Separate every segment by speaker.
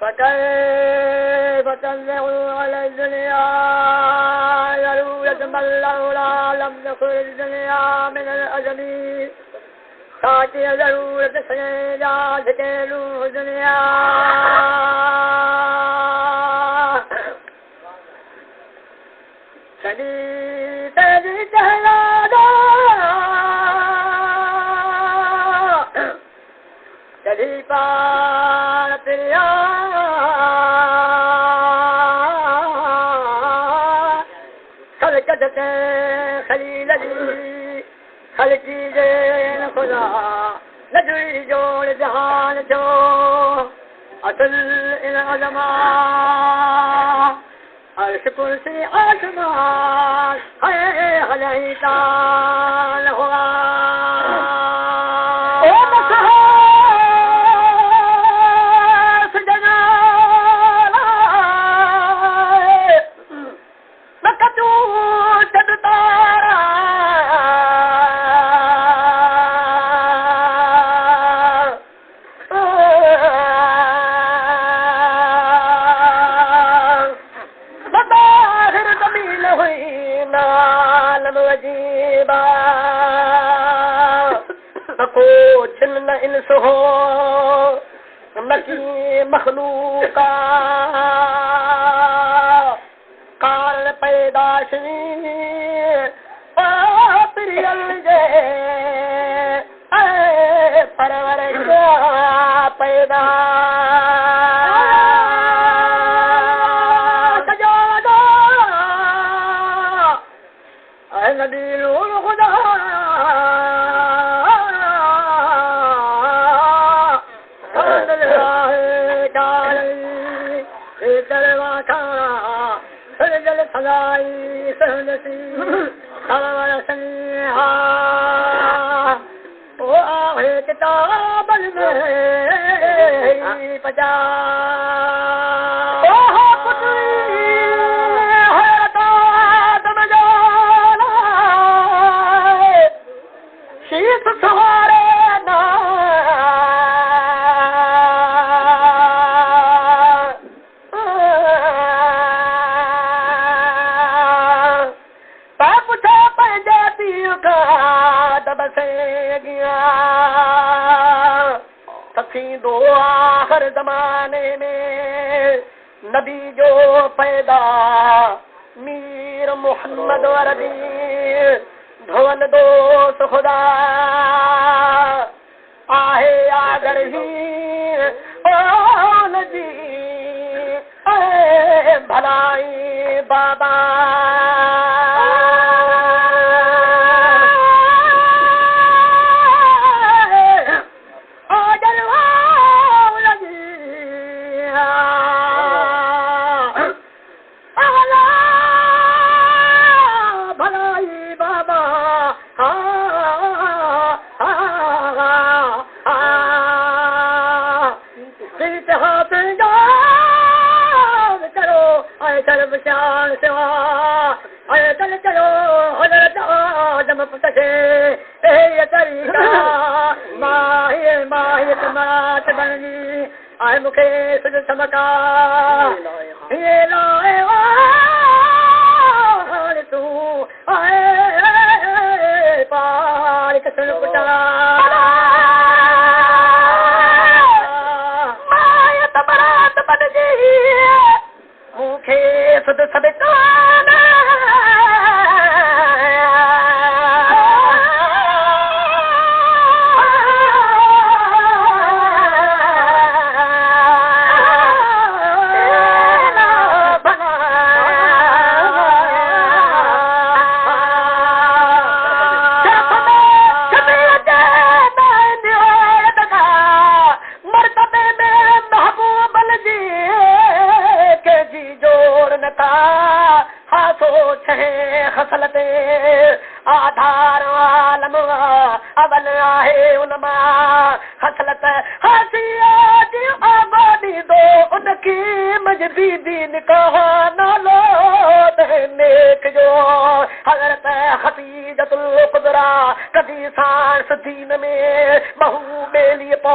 Speaker 1: فكيف تنزعوا على الدنيا ضرورة من لولا لم نكن الدنيا من الأجل خاطئ ضرورة سيدات كيلو الدنيا شديد جهلادا شديد بارت خلقت خليل لي خلقي جين خدا ندوي جول جهان جو أصل إلى عظمة عرش كرسي آسمان هاي خلي تعال هوا मखलूका काल पैदाशी प्रियल जे परवर पैदा सजादा नबील खुदा सगाई सहनसी सवर सनिहा ओ आहे किताब में पजा ओ हो पुत्री है ताद मजाना शीश सवारे ना दो आखिर जमाने में नबी जो पैदा मीर मोहम्मद अरबी धोल दोस्त खुदा आहे आगर ही ओ नजी भलाई बाबा मुखे सुध समका ये लाए तू आए पार कसुन पुटा माया तबरात बन गई मुखे सुध सबका अवल आहे उनमा हसलत हसिया जी आबादी दो उनकी मजबी दीन कहा नालो नेक जो हजरत खदीजतुल कुबरा कभी सांस दीन में महू मेली पो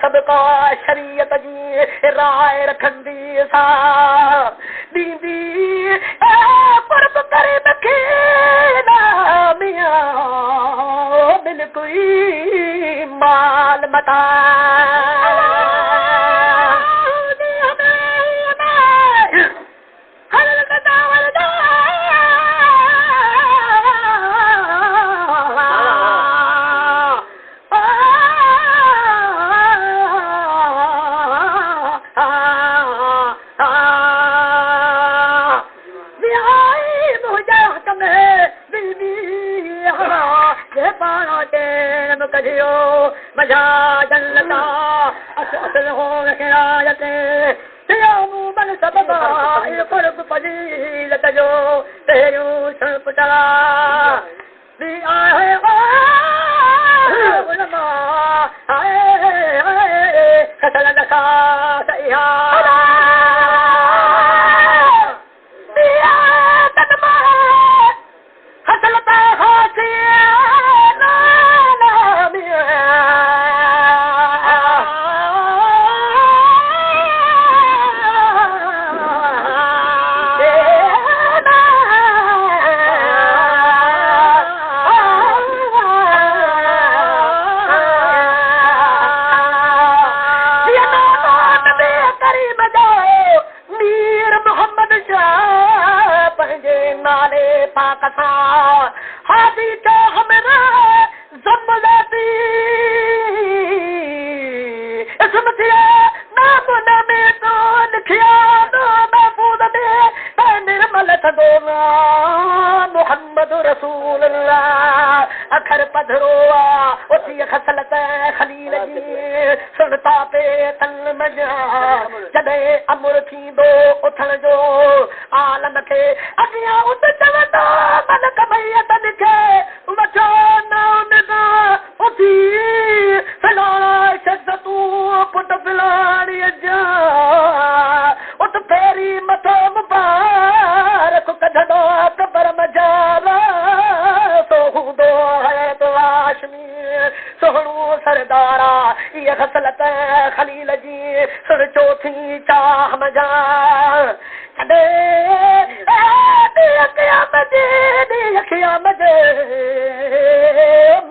Speaker 1: सबका शरीयत जी राय रखंदी सा दीदी परब करे बखे मियां बिल्कुल माल मता मजा जन्नता असल हो खिरायते तियामू बन सबबा कुर्ब फजीलत जो तेरू सब चला भी आए उलमा आए खसल नखा सैया दिया तनमा खसलता हासिया मोहम्मद रसूल अखर पधरोआ उसी खसलत खलील जी सुनता पे तन मजा जॾे अमुर थींदो उथण जो आलम खे अॻियां उत चवंदा मलक मैयत खे वठो न उनदा उथी फलाणा शख्स तूं पुट फलाणीअ जा उत फेरी मथो मुबारक कढंदो कबर मजाला सो हूंदो है तो हाशमी सोहणो सरदारा ये खसलत खलील जी सुन चौथी चाह मजा कॾे क़यामत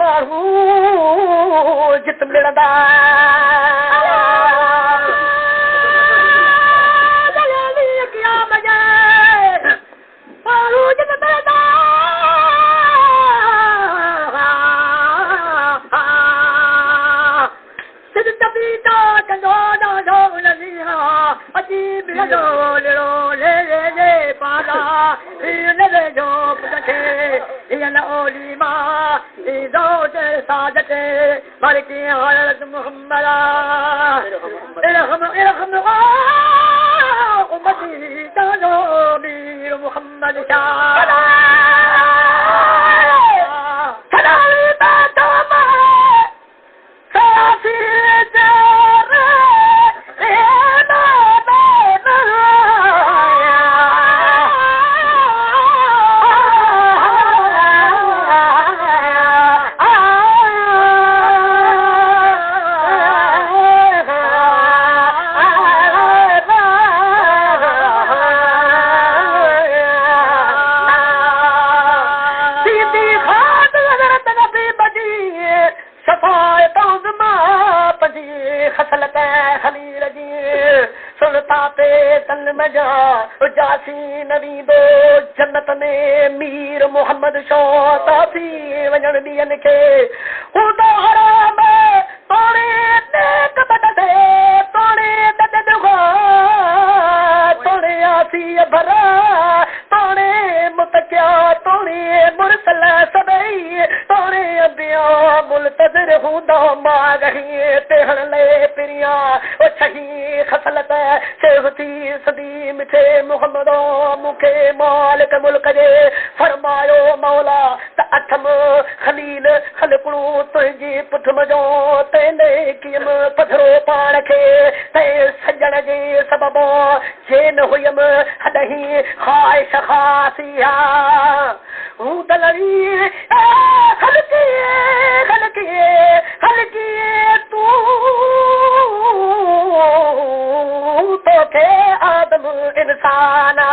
Speaker 1: माण्हू जित मिलंदा मोहम्मद जासी नवी दो जन्नत में मीर मोहम्मद शौतासी वजन दियन के खुदा हराम तोड़े नेक बदते तोड़े दद दुगा तोड़े आसी भरा तोड़े मुतकिया तोड़े मुरसल सबई तोड़े अबिया मुल्तजर हुदा मागही तेहन ले पिरिया ओ छही खसलत शेहती सदी मिठे मोहम्मदो मुखे मालिक मुल्क जे फरमायो मौला त अठम खलील अलकुड़ू तुझी पुठ मजो तेने कियम पथरो पाण खे ते सजण जे सबबो जेन हुयम हदही हाय सखासिया हूं दलड़ी हलकी हलकी हलकी तू तो के आदम इंसाना